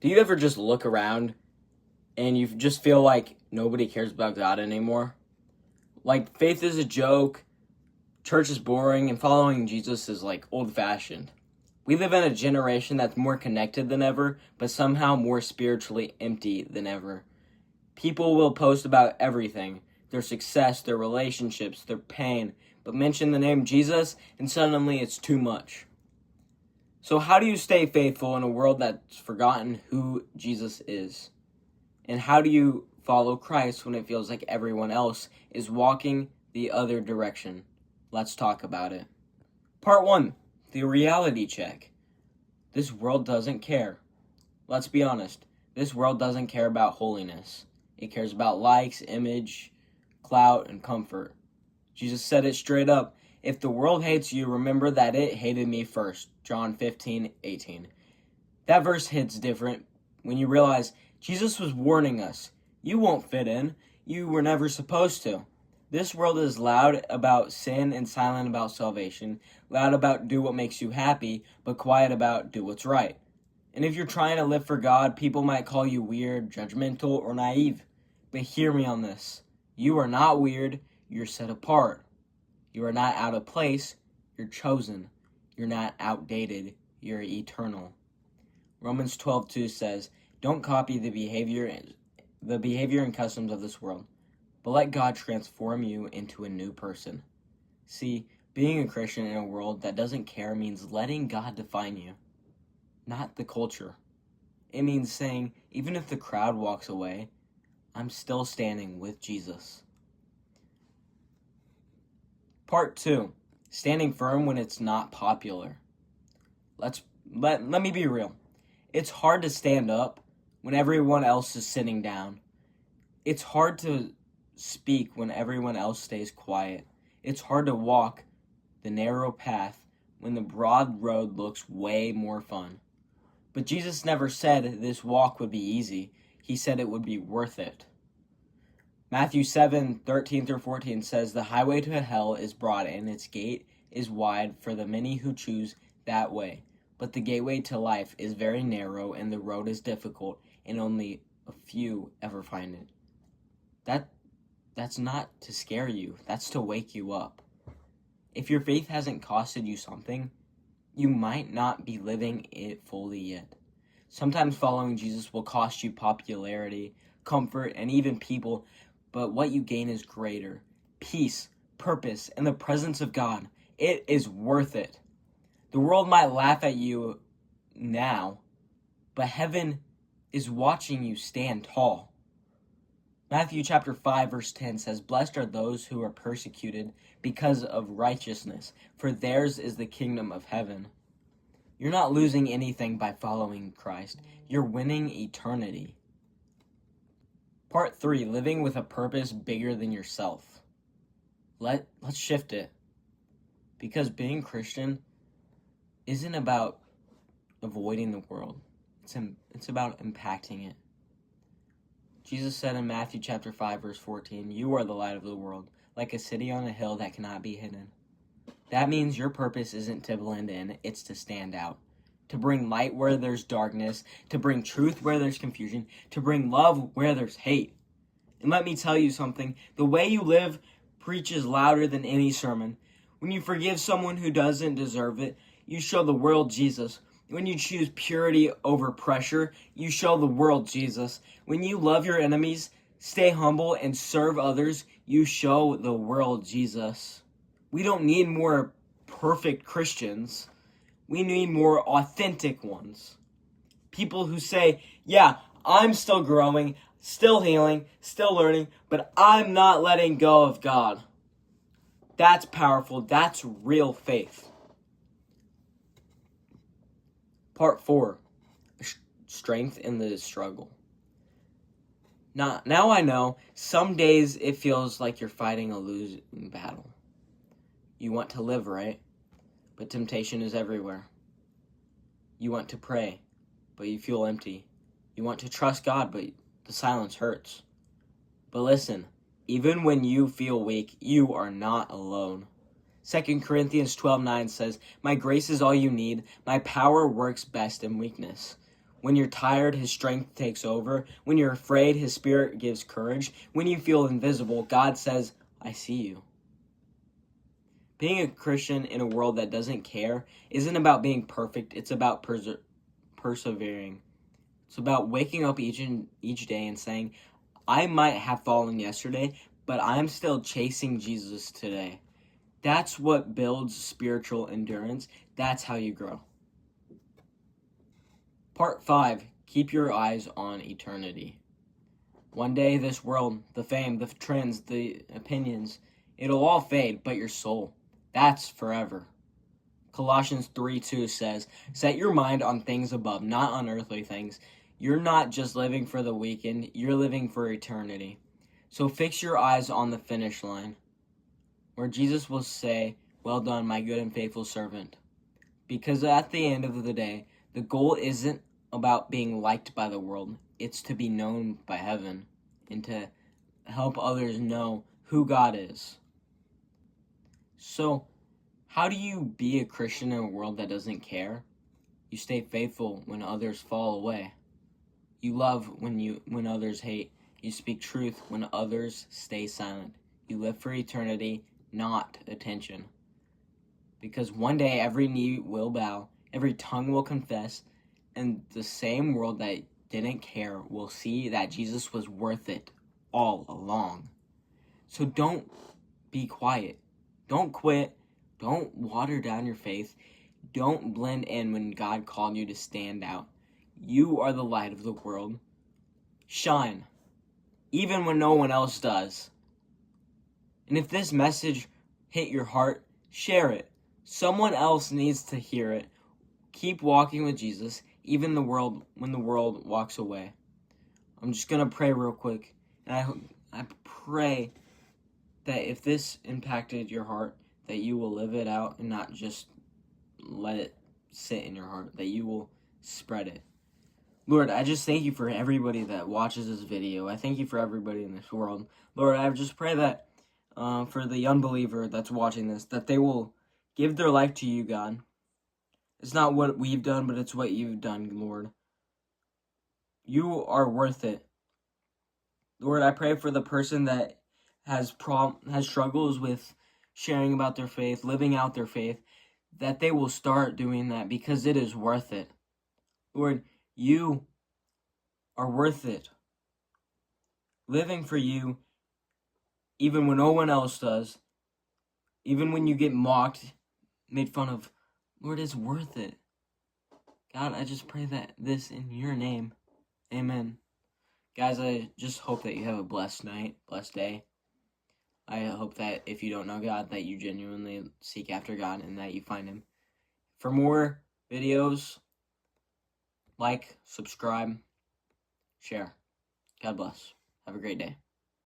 Do you ever just look around and you just feel like nobody cares about God anymore? Like, faith is a joke, church is boring, and following Jesus is like old-fashioned. We live in a generation that's more connected than ever, but somehow more spiritually empty than ever. People will post about everything, their success, their relationships, their pain, but mention the name Jesus and suddenly it's too much. So how do you stay faithful in a world that's forgotten who Jesus is? And how do you follow Christ when it feels like everyone else is walking the other direction? Let's talk about it. Part 1, the reality check. This world doesn't care. Let's be honest. This world doesn't care about holiness. It cares about likes, image, clout, and comfort. Jesus said it straight up. If the world hates you, remember that it hated me first. John 15:18. That verse hits different when you realize Jesus was warning us. You won't fit in. You were never supposed to. This world is loud about sin and silent about salvation. Loud about do what makes you happy, but quiet about do what's right. And if you're trying to live for God, people might call you weird, judgmental, or naive. But hear me on this. You are not weird. You're set apart. You are not out of place. You're chosen. You're not outdated. You're eternal. Romans 12:2 says, don't copy the behavior and customs of this world, but let God transform you into a new person. See, being a Christian in a world that doesn't care means letting God define you, not the culture. It means saying, even if the crowd walks away, I'm still standing with Jesus. Part 2, standing firm when it's not popular. Let me be real. It's hard to stand up when everyone else is sitting down. It's hard to speak when everyone else stays quiet. It's hard to walk the narrow path when the broad road looks way more fun. But Jesus never said this walk would be easy. He said it would be worth it. Matthew 7:13-14 says, the highway to hell is broad and its gate is wide for the many who choose that way. But the gateway to life is very narrow and the road is difficult and only a few ever find it. That's not to scare you. That's to wake you up. If your faith hasn't costed you something, you might not be living it fully yet. Sometimes following Jesus will cost you popularity, comfort, and even people, but what you gain is greater. Peace, purpose, and the presence of God. It is worth it. The world might laugh at you now, but heaven is watching you stand tall. Matthew chapter 5 verse 10 says, blessed are those who are persecuted because of righteousness, for theirs is the kingdom of heaven. You're not losing anything by following Christ. You're winning eternity. Part 3, living with a purpose bigger than yourself. Let's shift it. Because being Christian isn't about avoiding the world. It's about impacting it. Jesus said in Matthew chapter 5 verse 14, you are the light of the world, like a city on a hill that cannot be hidden. That means your purpose isn't to blend in, it's to stand out. To bring light where there's darkness, to bring truth where there's confusion, to bring love where there's hate. And let me tell you something, the way you live preaches louder than any sermon. When you forgive someone who doesn't deserve it, you show the world Jesus. When you choose purity over pressure, you show the world Jesus. When you love your enemies, stay humble, and serve others, you show the world Jesus. We don't need more perfect Christians. We need more authentic ones. People who say, yeah, I'm still growing, still healing, still learning, but I'm not letting go of God. That's powerful. That's real faith. Part 4, strength in the struggle. Now I know some days it feels like you're fighting a losing battle. You want to live right, but temptation is everywhere. You want to pray, but you feel empty. You want to trust God, but the silence hurts. But listen, even when you feel weak, you are not alone. 2 Corinthians 12:9 says, my grace is all you need. My power works best in weakness. When you're tired, his strength takes over. When you're afraid, his spirit gives courage. When you feel invisible, God says, I see you. Being a Christian in a world that doesn't care isn't about being perfect. It's about persevering. It's about waking up each day and saying, I might have fallen yesterday, but I'm still chasing Jesus today. That's what builds spiritual endurance. That's how you grow. Part 5. Keep your eyes on eternity. One day this world, the fame, the trends, the opinions, it'll all fade, but your soul, that's forever. Colossians 3:2 says, set your mind on things above, not on earthly things. You're not just living for the weekend, you're living for eternity. So fix your eyes on the finish line, where Jesus will say, well done, my good and faithful servant. Because at the end of the day, the goal isn't about being liked by the world. It's to be known by heaven and to help others know who God is. So, how do you be a Christian in a world that doesn't care? You stay faithful when others fall away. You love when others hate. You speak truth when others stay silent. You live for eternity, not attention. Because one day every knee will bow, every tongue will confess, and the same world that didn't care will see that Jesus was worth it all along. So don't be quiet. Don't quit. Don't water down your faith. Don't blend in when God called you to stand out. You are the light of the world. Shine, even when no one else does. And if this message hit your heart, share it. Someone else needs to hear it. Keep walking with Jesus, even when the world walks away. I'm just going to pray real quick. And I pray that if this impacted your heart, that you will live it out and not just let it sit in your heart, that you will spread it. Lord, I just thank you for everybody that watches this video. I thank you for everybody in this world. Lord, I just pray that for the unbeliever that's watching this, that they will give their life to you, God. It's not what we've done, but it's what you've done, Lord. You are worth it. Lord, I pray for the person that has struggles with sharing about their faith, living out their faith, that they will start doing that because it is worth it. Lord, you are worth it. Living for you, even when no one else does, even when you get mocked, made fun of, Lord, it's worth it. God, I just pray that this in your name. Amen. Guys, I just hope that you have a blessed night, blessed day. I hope that if you don't know God, that you genuinely seek after God and that you find Him. For more videos, like, subscribe, share. God bless. Have a great day.